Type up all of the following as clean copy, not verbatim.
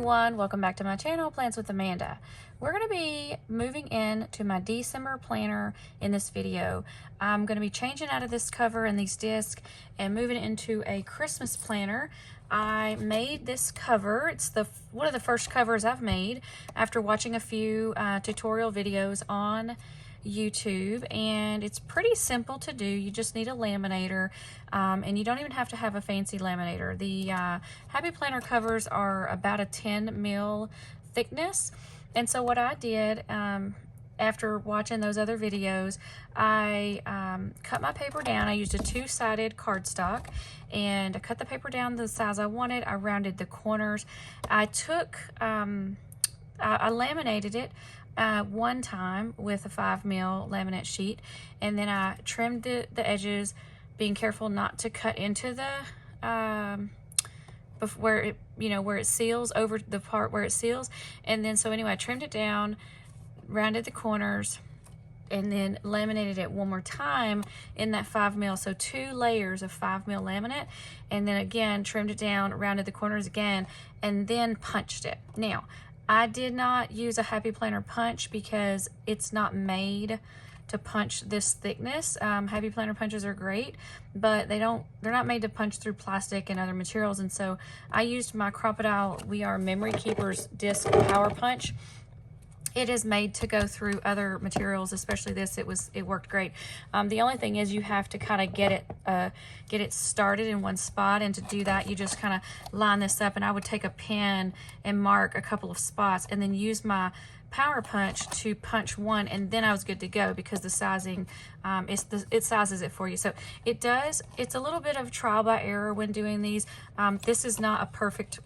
everyone, welcome back to my channel, Plans with Amanda. We're going to be moving in to my December planner in this video. I'm going to be changing out of this cover and these discs and moving into a Christmas planner. I made this cover. It's one of the first covers I've made after watching a few tutorial videos on YouTube, and it's pretty simple to do. You just need a laminator, and you don't even have to have a fancy laminator. The Happy Planner covers are about a 10 mil thickness, and so what I did after watching those other videos, I cut my paper down. I used a two-sided cardstock, and I cut the paper down the size I wanted. I rounded the corners. I took I laminated it one time with a 5 mil laminate sheet, and then I trimmed the edges, being careful not to cut into the where it seals, over the part where it seals. And then so anyway, I trimmed it down, rounded the corners, and then laminated it one more time in that 5 mil, so 2 layers of 5 mil laminate, and then again trimmed it down, rounded the corners again, and then punched it. Now, I did not use a Happy Planner punch because it's not made to punch this thickness. Happy Planner punches are great, but they're not made to punch through plastic and other materials, and so I used my Crocodile We Are Memory Keepers disc power punch. It is made to go through other materials, especially this. It worked great. The only thing is you have to kind of get it started in one spot, and to do that you just kind of line this up, and I would take a pen and mark a couple of spots and then use my power punch to punch one, and then I was good to go, because the sizing it sizes it for you. So it's a little bit of trial by error when doing these. This is not a perfect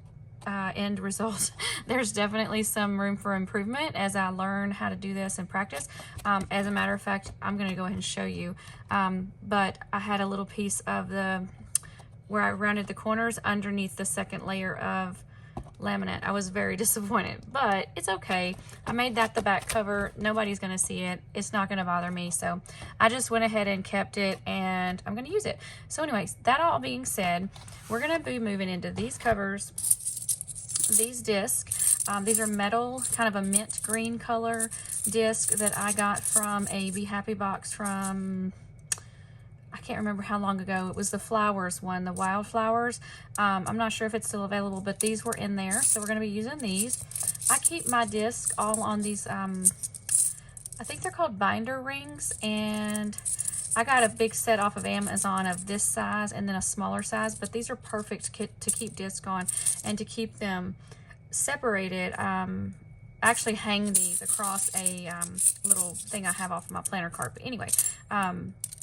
end result. There's definitely some room for improvement as I learn how to do this and practice. As a matter of fact, I'm going to go ahead and show you, but I had a little piece of where I rounded the corners underneath the second layer of laminate. I was very disappointed, but it's okay. I made that the back cover. Nobody's going to see it. It's not going to bother me, so I just went ahead and kept it, and I'm going to use it. So anyways, that all being said, we're going to be moving into these covers, these discs. These are metal, kind of a mint green color disc that I got from a Be Happy box from, I can't remember how long ago. It was the flowers one, the wildflowers. I'm not sure if it's still available, but these were in there, so we're going to be using these. I keep my disc all on these, I think they're called binder rings, and I got a big set off of Amazon of this size and then a smaller size, but these are perfect to keep disc on and to keep them separated. I actually hang these across a little thing I have off of my planner card. But anyway,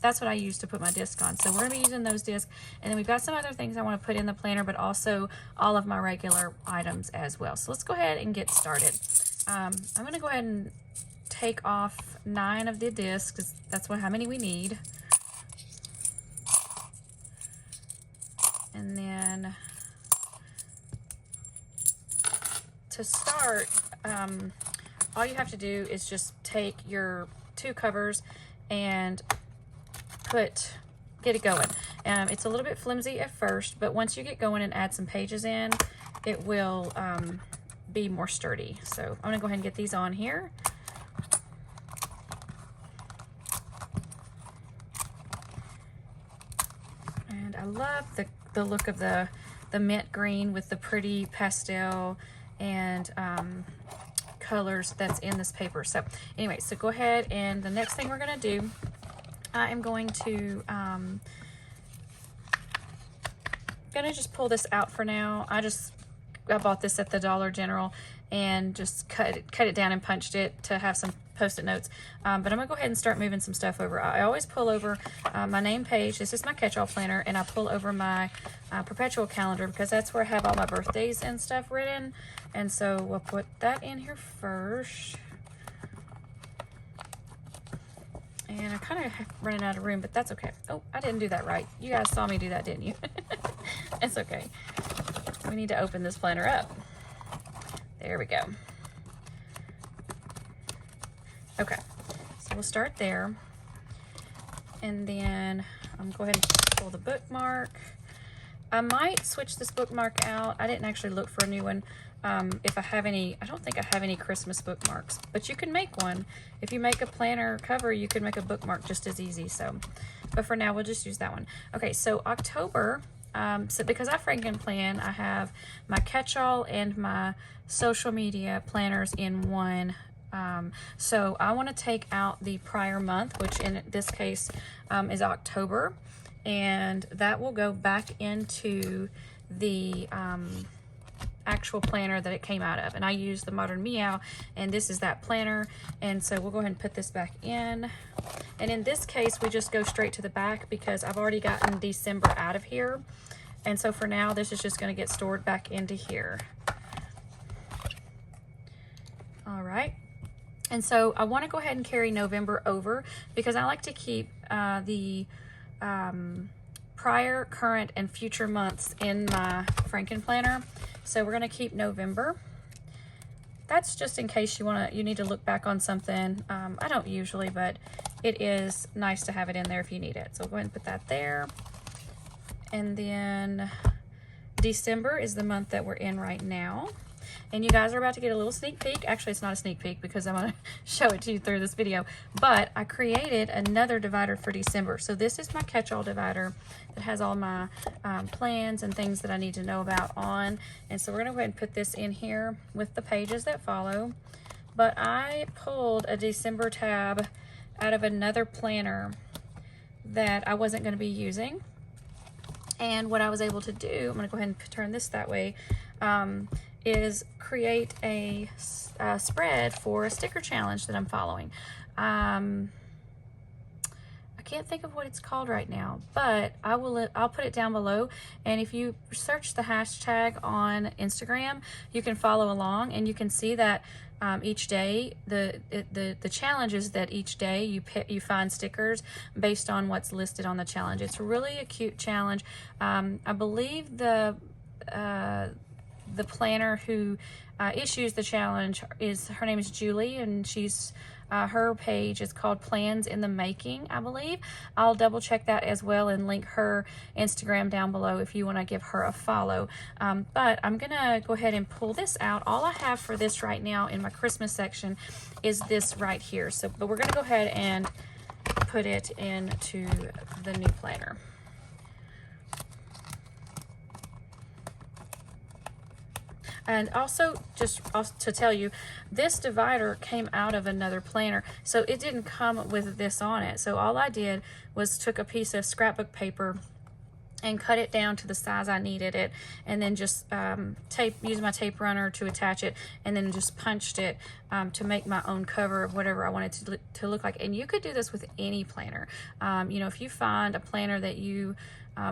that's what I use to put my disc on. So we're going to be using those discs, and then we've got some other things I want to put in the planner, but also all of my regular items as well. So let's go ahead and get started. I'm going to go ahead and take off 9 of the discs, because that's how many we need. And then to start, all you have to do is just take your 2 covers and get it going. It's a little bit flimsy at first, but once you get going and add some pages in, it will be more sturdy. So I'm gonna go ahead and get these on here. And I love the look of the mint green with the pretty pastel and colors that's in this paper. So anyway, so go ahead, and the next thing we're going to do, I am going to just pull this out for now. I bought this at the Dollar General and just cut it down and punched it to have some post-it notes. But I'm gonna go ahead and start moving some stuff over. I always pull over my name page. This is my catch-all planner, and I pull over my perpetual calendar, because that's where I have all my birthdays and stuff written. And so we'll put that in here first. And I'm kind of running out of room, but that's okay. Oh, I didn't do that right. You guys saw me do that, didn't you? It's okay. We need to open this planner up. There we go. Okay, so we'll start there. And then I'm going to go ahead and pull the bookmark. I might switch this bookmark out. I didn't actually look for a new one. If I have any, I don't think I have any Christmas bookmarks, but you can make one. If you make a planner cover, you can make a bookmark just as easy. So, but for now, we'll just use that one. Okay, so October, so because I Frankenplan, I have my catch-all and my social media planners in one. So I want to take out the prior month, which in this case is October, and that will go back into the actual planner that it came out of. And I use the Modern Meow, and this is that planner. And so we'll go ahead and put this back in. And in this case, we just go straight to the back because I've already gotten December out of here. And so for now, this is just going to get stored back into here. All right. And so I want to go ahead and carry November over because I like to keep the prior, current, and future months in my Frankenplanner. So we're going to keep November. That's just in case you need to look back on something. I don't usually, but it is nice to have it in there if you need it. So we'll go ahead and put that there. And then December is the month that we're in right now. And you guys are about to get a little sneak peek. Actually, it's not a sneak peek because I'm going to show it to you through this video. But I created another divider for December. So this is my catch-all divider that has all my plans and things that I need to know about on. And so we're going to go ahead and put this in here with the pages that follow. But I pulled a December tab out of another planner that I wasn't going to be using. And what I was able to do, I'm going to go ahead and turn this that way, is create a spread for a sticker challenge that I'm following. I can't think of what it's called right now, but I'll put it down below. And if you search the hashtag on Instagram, you can follow along, and you can see that each day the challenge is that each day you find stickers based on what's listed on the challenge. It's really a cute challenge. I believe the planner who issues the challenge her name is Julie, and she's her page is called Plans in the Making, I believe. I'll double check that as well and link her Instagram down below if you want to give her a follow. But I'm gonna go ahead and pull this out. All I have for this right now in my Christmas section is this right here. But we're gonna go ahead and put it into the new planner. And also, to tell you, this divider came out of another planner, so it didn't come with this on it. So all I did was took a piece of scrapbook paper and cut it down to the size I needed it, and then just use my tape runner to attach it, and then just punched it to make my own cover of whatever I wanted to look like. And you could do this with any planner. You know, if you find a planner that you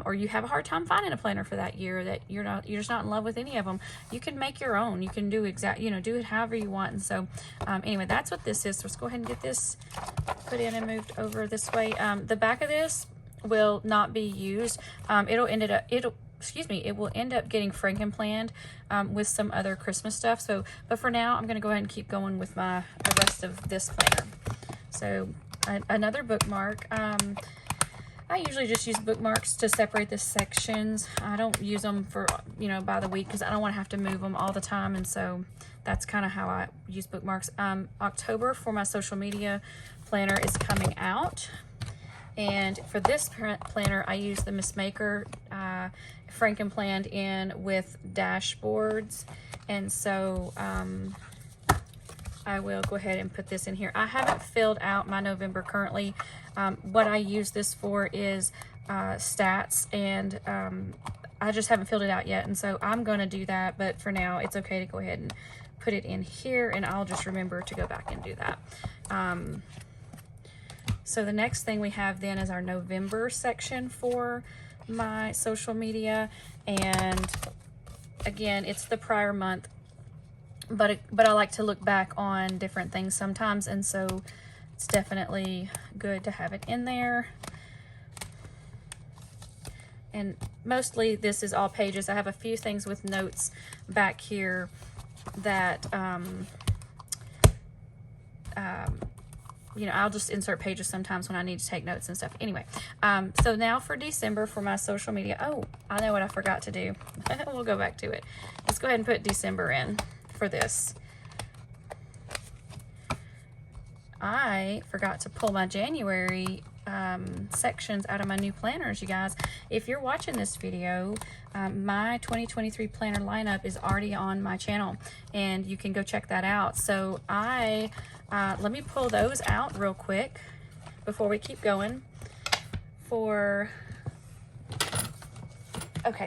or you have a hard time finding a planner for that year, that you're just not in love with any of them, you can make your own. You can do do it however you want. And so anyway, that's what this is. So let's go ahead and get this put in and moved over this way. The back of this will not be used. It will end up getting Frankenplanned with some other Christmas stuff. So, but for now, I'm going to go ahead and keep going with the rest of this planner. So another bookmark. I usually just use bookmarks to separate the sections. I don't use them for, by the week, because I don't want to have to move them all the time. And so that's kind of how I use bookmarks. October for my social media planner is coming out. And for this planner, I use the Miss Maker Frankenplanned in with dashboards. And so I will go ahead and put this in here. I haven't filled out my November currently. What I use this for is stats, and I just haven't filled it out yet. And so I'm going to do that. But for now, it's okay to go ahead and put it in here, and I'll just remember to go back and do that. So the next thing we have then is our November section for my social media. And again, it's the prior month, but I like to look back on different things sometimes. And so it's definitely good to have it in there. And mostly this is all pages. I have a few things with notes back here that you know, I'll just insert pages sometimes when I need to take notes and stuff. Anyway, so now for December, for my social media. Oh, I know what I forgot to do. We'll go back to it. Let's go ahead and put December in for this. I forgot to pull my January sections out of my new planners, you guys. If you're watching this video, my 2023 planner lineup is already on my channel, and you can go check that out. So let me pull those out real quick before we keep going. Okay,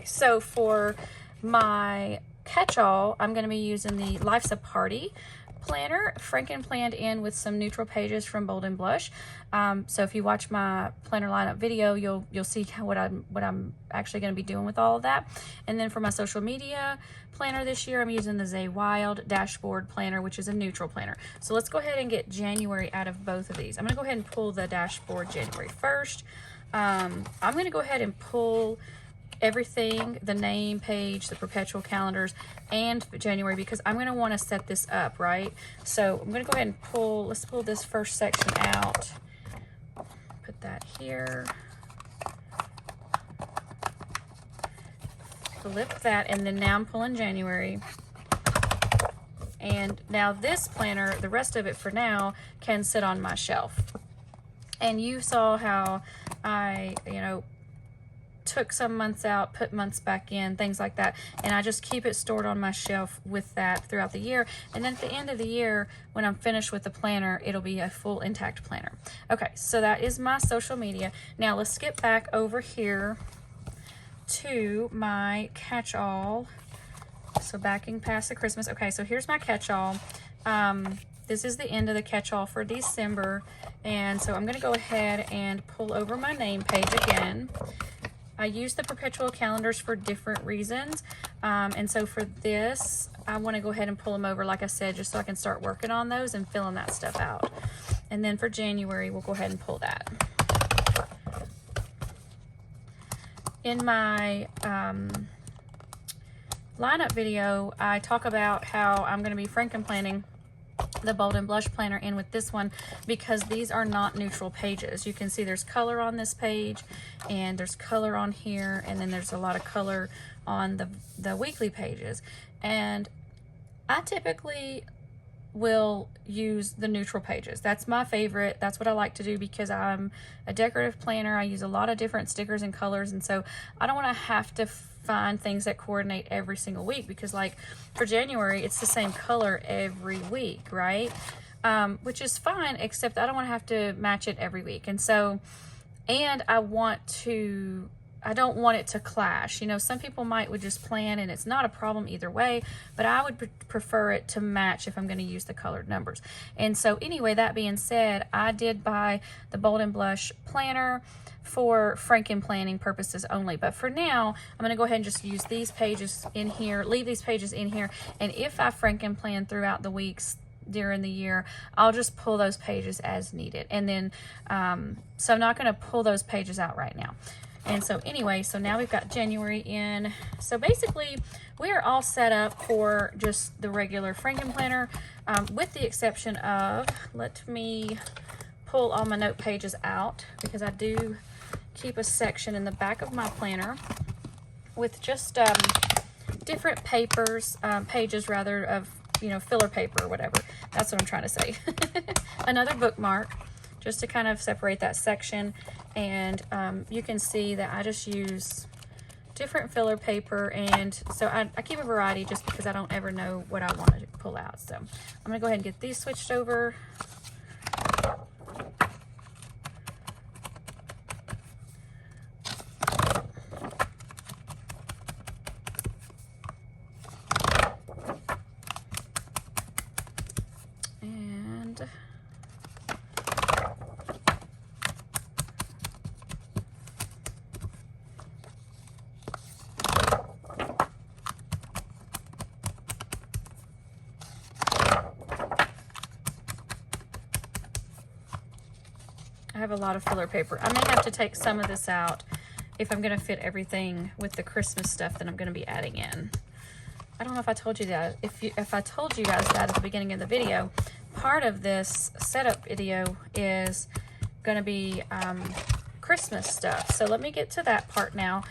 so for my catch-all, I'm going to be using the Life's a Party planner, Frankenplanned in with some neutral pages from Bold and Blush. So if you watch my planner lineup video, you'll see what I'm actually going to be doing with all of that. And then for my social media planner this year, I'm using the Zay Wild Dashboard Planner, which is a neutral planner. So let's go ahead and get January out of both of these. I'm going to go ahead and pull the dashboard January first. I'm going to go ahead and pull everything, the name page, the perpetual calendars, and January, because I'm going to want to set this up, right? So I'm going to go ahead and let's pull this first section out. Put that here. Flip that, and then now I'm pulling January. And now this planner, the rest of it for now, can sit on my shelf. And you saw how I, you know, took some months out, put months back in, things like that, and I just keep it stored on my shelf with that throughout the year. And then at the end of the year, when I'm finished with the planner, it'll be a full intact planner. Okay, so that is my social media. Now let's skip back over here to my catch-all. So backing past the Christmas. Okay, so here's my catch-all. This is the end of the catch-all for December, and so I'm going to go ahead and pull over my name page again. I use the perpetual calendars for different reasons, and so for this, I want to go ahead and pull them over, like I said, just so I can start working on those and filling that stuff out. And then for January, we'll go ahead and pull that. In my lineup video, I talk about how I'm going to be Frankenplanning the Bold and Blush planner in with this one, because these are not neutral pages. You can see there's color on this page, and there's color on here, and then there's a lot of color on the weekly pages. And I typically will use the neutral pages. That's my favorite. That's what I like to do because I'm a decorative planner. I use a lot of different stickers and colors, and so I don't want to have to find things that coordinate every single week, because like for January, it's the same color every week, right? Which is fine, except I don't want to have to match it every week. And so, and I don't want it to clash. You know, some people would just plan, and it's not a problem either way, but I would prefer it to match if I'm going to use the colored numbers. And so anyway, that being said, I did buy the Bold and Blush planner for Frankenplanning purposes only. But for now, I'm going to go ahead and just use these pages in here, leave these pages in here, and if I Frankenplan throughout the weeks during the year, I'll just pull those pages as needed. And then, so I'm not going to pull those pages out right now. And so anyway, so now we've got January in. So basically, we are all set up for just the regular Frankenplanner, with the exception of, let me pull all my note pages out, because I do keep a section in the back of my planner with just different papers, pages rather, of, you know, filler paper or whatever. That's what I'm trying to say. Another bookmark, just to kind of separate that section. And you can see that I just use different filler paper, and so I keep a variety just because I don't ever know what I want to pull out. So I'm going to go ahead and get these switched over. I have a lot of filler paper. I may have to take some of this out if I'm going to fit everything with the Christmas stuff that I'm going to be adding in. I don't know if I told you that. If I told you guys that at the beginning of the video, part of this setup video is going to be Christmas stuff. So let me get to that part now.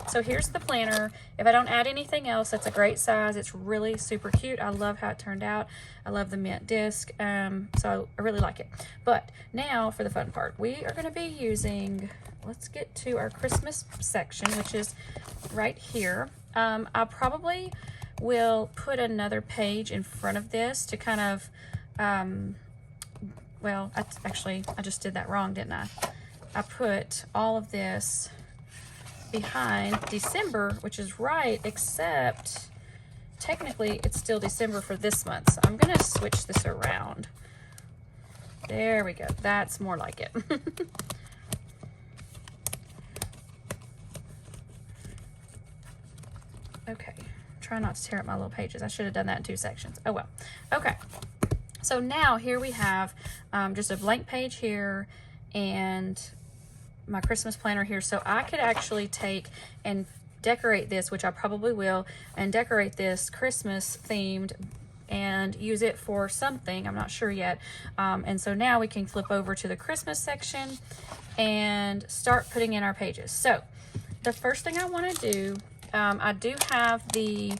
So here's the planner. If I don't add anything else, that's a great size. It's really super cute. I love how it turned out. I love the mint disc. So I really like it. But now for the fun part, we are going to be using, let's get to our Christmas section, which is right here. I probably will put another page in front of this to kind of, well, I just did that wrong, didn't I? I put all of this behind December, which is right, except technically it's still December for this month. So I'm going to switch this around. There we go. That's more like it. Okay. Try not to tear up my little pages. I should have done that in 2 sections. Oh well. Okay. So now here we have just a blank page here and my Christmas planner here. So I could actually take and decorate this, which I probably will, and decorate this Christmas themed and use it for something. I'm not sure yet. And so now we can flip over to the Christmas section and start putting in our pages. So the first thing I want to do, I do have the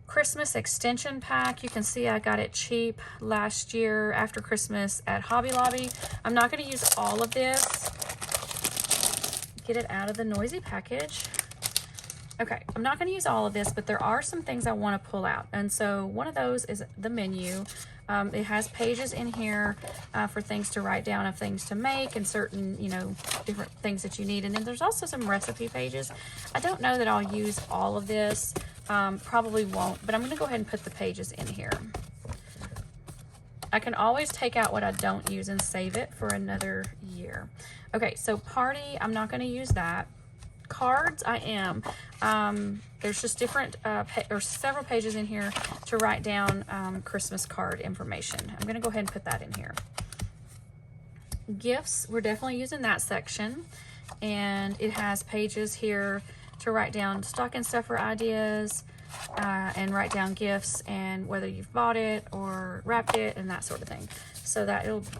Christmas extension pack. You can see I got it cheap last year after Christmas at Hobby Lobby. I'm not going to use all of this. Get it out of the noisy package. Okay, I'm not going to use all of this, but there are some things I want to pull out. And so one of those is the menu. It has pages in here for things to write down of things to make and certain, you know, different things that you need. And then there's also some recipe pages. I don't know that I'll use all of this. Probably won't, but I'm going to go ahead and put the pages in here. I can always take out what I don't use and save it for another year. Okay, so party, I'm not going to use that. Cards, I am. There's just different, or several pages in here to write down Christmas card information. I'm going to go ahead and put that in here. Gifts, we're definitely using that section. And it has pages here to write down stocking stuffer ideas and write down gifts and whether you've bought it or wrapped it and that sort of thing. So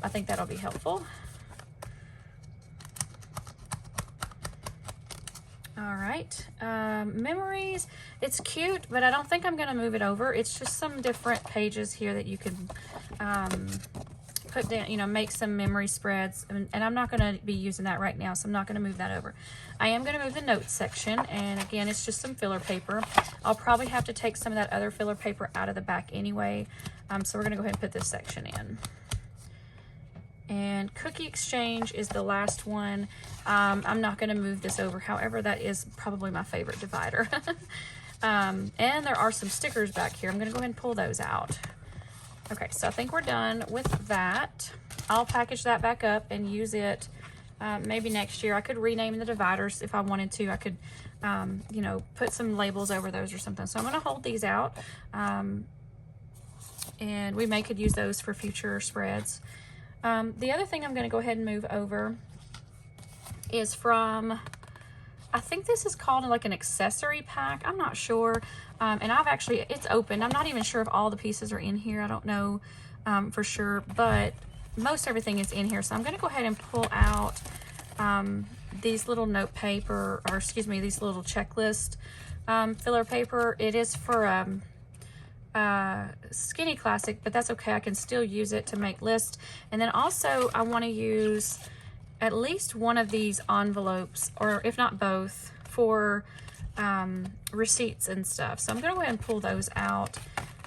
I think that'll be helpful. All right, memories, it's cute, but I don't think I'm gonna move it over. It's just some different pages here that you could put down, you know, make some memory spreads, and I'm not gonna be using that right now, so I'm not gonna move that over. I am gonna move the notes section, and again, it's just some filler paper. I'll probably have to take some of that other filler paper out of the back anyway, so we're gonna go ahead and put this section in. And cookie exchange is the last one. I'm not going to move this over. However, that is probably my favorite divider. And there are some stickers back here. I'm going to go ahead and pull those out. Okay, so I think we're done with that. I'll package that back up and use it maybe next year. I could rename the dividers if I wanted to. I could, you know, put some labels over those or something. So I'm going to hold these out. And we could use those for future spreads. The other thing I'm going to go ahead and move over is from, I think this is called like an accessory pack. I'm not sure. And it's open. I'm not even sure if all the pieces are in here. I don't know for sure, but most everything is in here. So I'm going to go ahead and pull out these little note paper, or excuse me, these little checklist filler paper. It is for Skinny Classic, but that's okay. I can still use it to make lists. And then also I want to use at least one of these envelopes, or if not both, for receipts and stuff. So I'm going to go ahead and pull those out.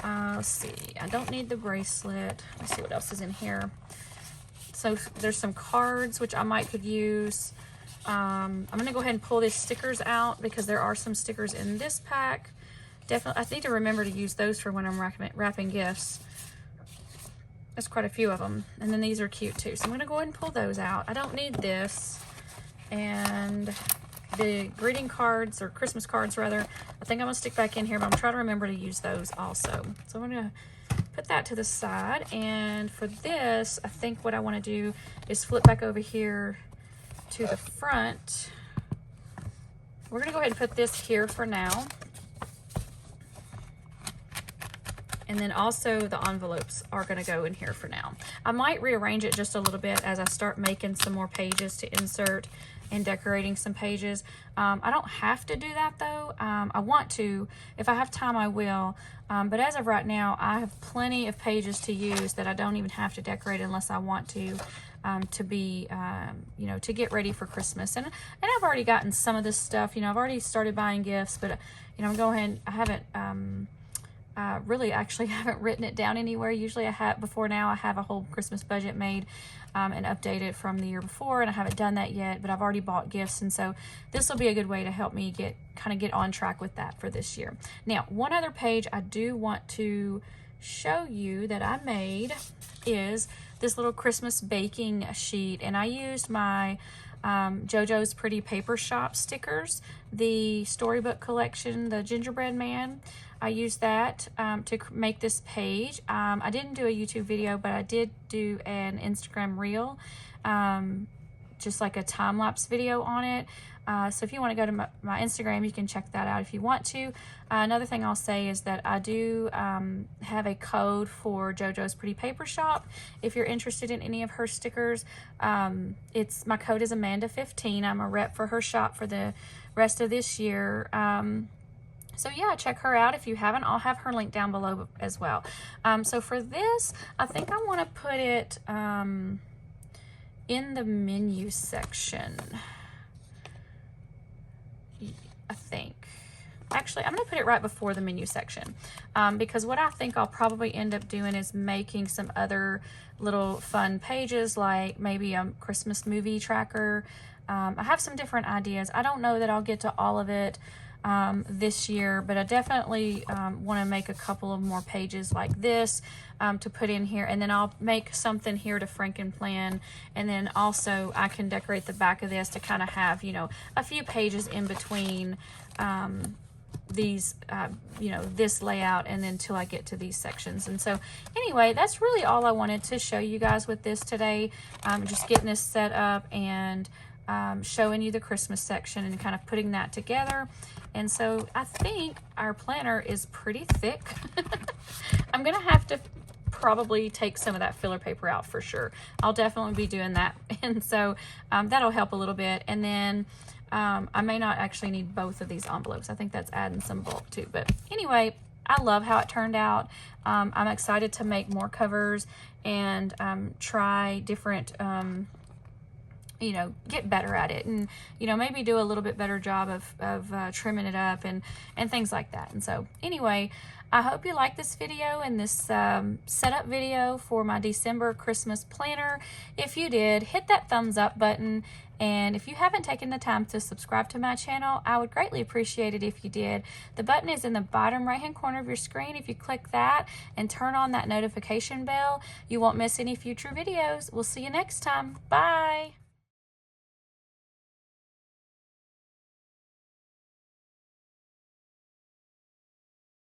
Let's see. I don't need the bracelet. Let's see what else is in here. So there's some cards, which I could use. I'm going to go ahead and pull these stickers out because there are some stickers in this pack. Definitely, I need to remember to use those for when I'm wrapping gifts. There's quite a few of them. And then these are cute too. So I'm going to go ahead and pull those out. I don't need this. And the greeting cards, or Christmas cards rather, I think I'm going to stick back in here, but I'm trying to remember to use those also. So I'm going to put that to the side. And for this, I think what I want to do is flip back over here to the front. We're going to go ahead and put this here for now. And then also the envelopes are going to go in here for now. I might rearrange it just a little bit as I start making some more pages to insert and decorating some pages. I don't have to do that though. I want to. If I have time, I will. But as of right now, I have plenty of pages to use that I don't even have to decorate unless I want to be, you know, to get ready for Christmas. And I've already gotten some of this stuff. You know, I've already started buying gifts, but, you know, I'm going, I haven't, really actually haven't written it down anywhere. Usually I have, before now, I have a whole Christmas budget made and updated from the year before, and I haven't done that yet, but I've already bought gifts, and so this will be a good way to help me kind of get on track with that for this year. Now, one other page I do want to show you that I made is this little Christmas baking sheet, and I used my JoJo's Pretty Paper Shop stickers, the storybook collection, the gingerbread man. I used that to make this page. I didn't do a YouTube video, but I did do an Instagram reel, just like a time-lapse video on it. So if you want to go to my Instagram, you can check that out if you want to. Another thing I'll say is that I do have a code for JoJo's Pretty Paper Shop. If you're interested in any of her stickers, my code is Amanda15. I'm a rep for her shop for the rest of this year. So yeah, check her out if you haven't. I'll have her link down below as well. So for this, I think I want to put it in the menu section. I think. Actually, I'm going to put it right before the menu section because what I think I'll probably end up doing is making some other little fun pages, like maybe a Christmas movie tracker. I have some different ideas. I don't know that I'll get to all of it this year, but I definitely want to make a couple of more pages like this to put in here, and then I'll make something here to Frankenplan, and then also I can decorate the back of this to kind of have, you know, a few pages in between these, you know, this layout, and then till I get to these sections. And so anyway, that's really all I wanted to show you guys with this today. Just getting this set up and showing you the Christmas section and kind of putting that together. And so I think our planner is pretty thick. I'm gonna have to probably take some of that filler paper out for sure. I'll definitely be doing that. And so that'll help a little bit. And then I may not actually need both of these envelopes. I think that's adding some bulk too. But anyway, I love how it turned out. I'm excited to make more covers and try different you know, get better at it, and, you know, maybe do a little bit better job of trimming it up and things like that. And so anyway, I hope you like this video and this setup video for my December Christmas planner. If you did, hit that thumbs up button, and if you haven't taken the time to subscribe to my channel, I would greatly appreciate it if you did. The button is in the bottom right hand corner of your screen. If you click that and turn on that notification bell, you won't miss any future videos. We'll see you next time. Bye.